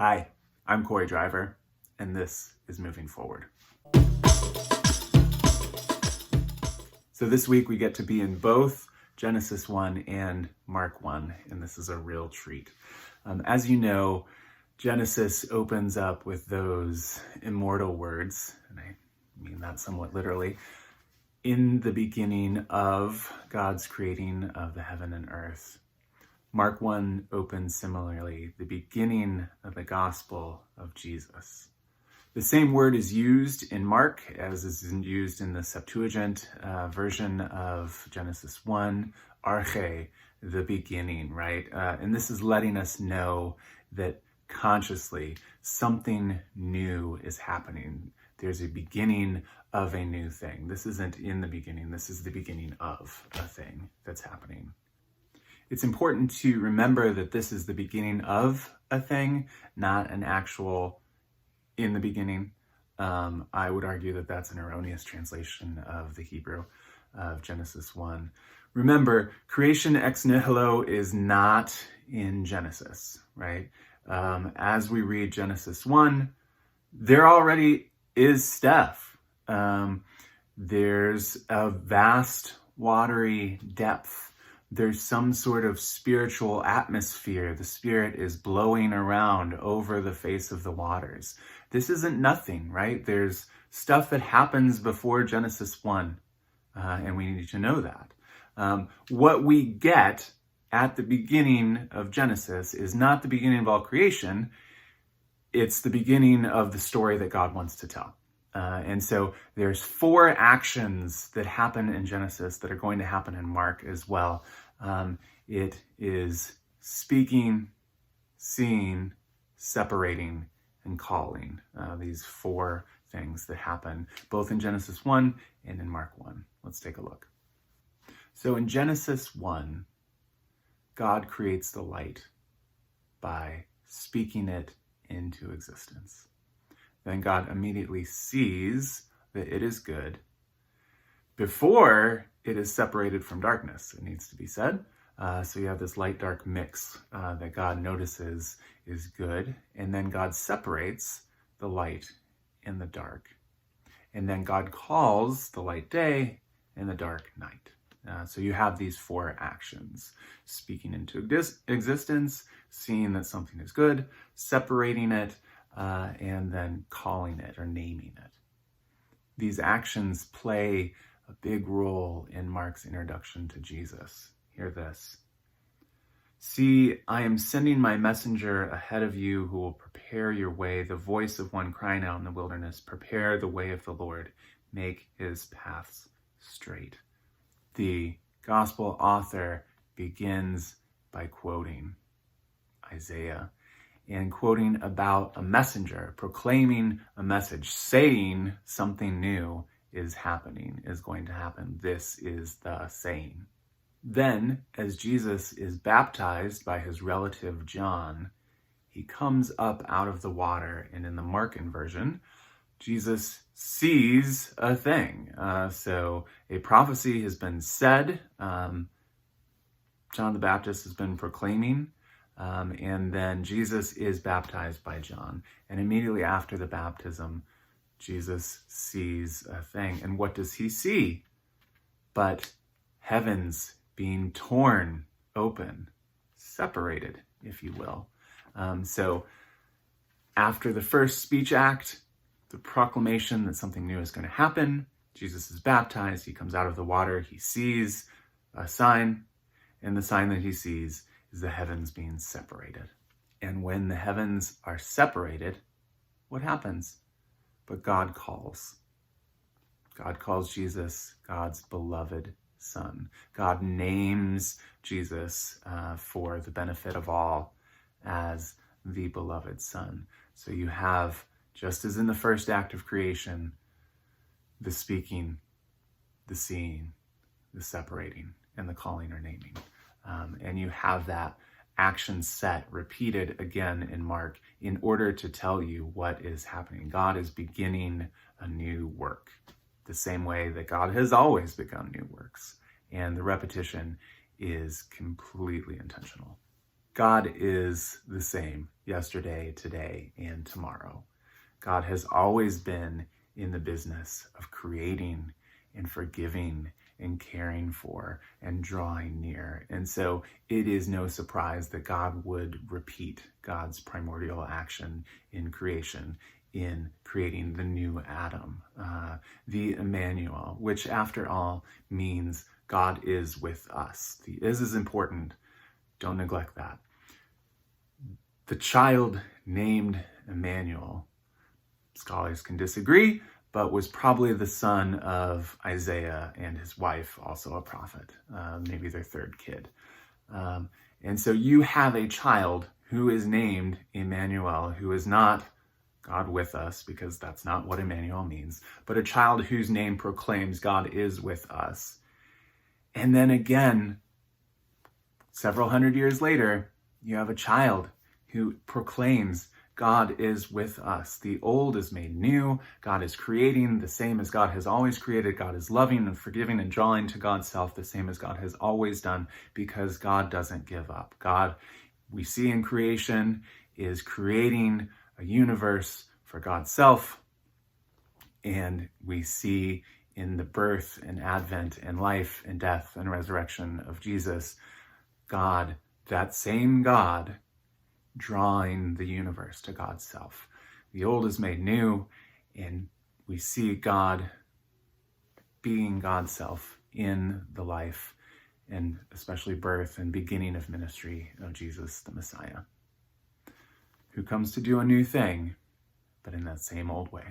Hi, I'm Corey Driver, and this is Moving Forward. So this week we get to be in both Genesis 1 and Mark 1, and this is a real treat. As you know, Genesis opens up with those immortal words, and I mean that somewhat literally, in the beginning of God's creating of the heaven and earth. Mark 1 opens similarly, the beginning of the gospel of Jesus. The same word is used in Mark as is used in the Septuagint version of Genesis 1, arche, the beginning, right? And this is letting us know that consciously something new is happening. There's a beginning of a new thing. This isn't in the beginning. This is the beginning of a thing that's happening. It's important to remember that this is the beginning of a thing, not an actual in the beginning. I would argue that that's an erroneous translation of the Hebrew of Genesis 1. Remember, creation ex nihilo is not in Genesis, right? As we read Genesis 1, there already is stuff. There's a vast watery depth. There's some sort of spiritual atmosphere. The Spirit is blowing around over the face of the waters. This isn't nothing, right? There's stuff that happens before Genesis 1, and we need to know that. What we get at the beginning of Genesis is not the beginning of all creation. It's the beginning of the story that God wants to tell. And so there's 4 actions that happen in Genesis that are going to happen in Mark as well. It is speaking, seeing, separating, and calling. These 4 things that happen both in Genesis 1 and in Mark 1. Let's take a look. So in Genesis 1, God creates the light by speaking it into existence. Then God immediately sees that it is good before it is separated from darkness, it needs to be said. So you have this light-dark mix that God notices is good, and then God separates the light and the dark. And then God calls the light day and the dark night. So you have these 4 actions: speaking into existence, seeing that something is good, separating it, and then calling it or naming it. These actions play a big role in Mark's introduction to Jesus. Hear this. See, I am sending my messenger ahead of you who will prepare your way, the voice of one crying out in the wilderness, prepare the way of the Lord, make his paths straight. The gospel author begins by quoting Isaiah and quoting about a messenger, proclaiming a message, saying something new is happening, is going to happen. This is the saying. Then, as Jesus is baptized by his relative John, he comes up out of the water, and in the Markan version, Jesus sees a thing. So a prophecy has been said. John the Baptist has been proclaiming, and then Jesus is baptized by John. And immediately after the baptism, Jesus sees a thing. And what does he see? But heavens being torn open, separated, if you will. So after the first speech act, the proclamation that something new is going to happen, Jesus is baptized, he comes out of the water, he sees a sign, and the sign that he sees is the heavens being separated. And when the heavens are separated, what happens? But God calls. God calls Jesus God's beloved Son. God names Jesus for the benefit of all as the beloved Son. So you have, just as in the first act of creation, the speaking, the seeing, the separating, and the calling or naming. And you have that action set repeated again in Mark in order to tell you what is happening. God is beginning a new work, the same way that God has always begun new works. And the repetition is completely intentional. God is the same yesterday, today, and tomorrow. God has always been in the business of creating and forgiving and caring for and drawing near. And so it is no surprise that God would repeat God's primordial action in creation, in creating the new Adam, the Emmanuel, which after all means God is with us. The is important. Don't neglect that. The child named Emmanuel, scholars can disagree, but was probably the son of Isaiah and his wife, also a prophet, maybe their third kid. And so you have a child who is named Emmanuel, who is not God with us, because that's not what Emmanuel means, but a child whose name proclaims God is with us. And then again, several hundred years later, you have a child who proclaims God is with us. The old is made new. God is creating the same as God has always created. God is loving and forgiving and drawing to God's self the same as God has always done, because God doesn't give up. God, we see in creation, is creating a universe for God's self. And we see in the birth and advent and life and death and resurrection of Jesus, God, that same God, drawing the universe to God's self. The old is made new, and we see God being God's self in the life and especially birth and beginning of ministry of Jesus the Messiah, who comes to do a new thing, but in that same old way.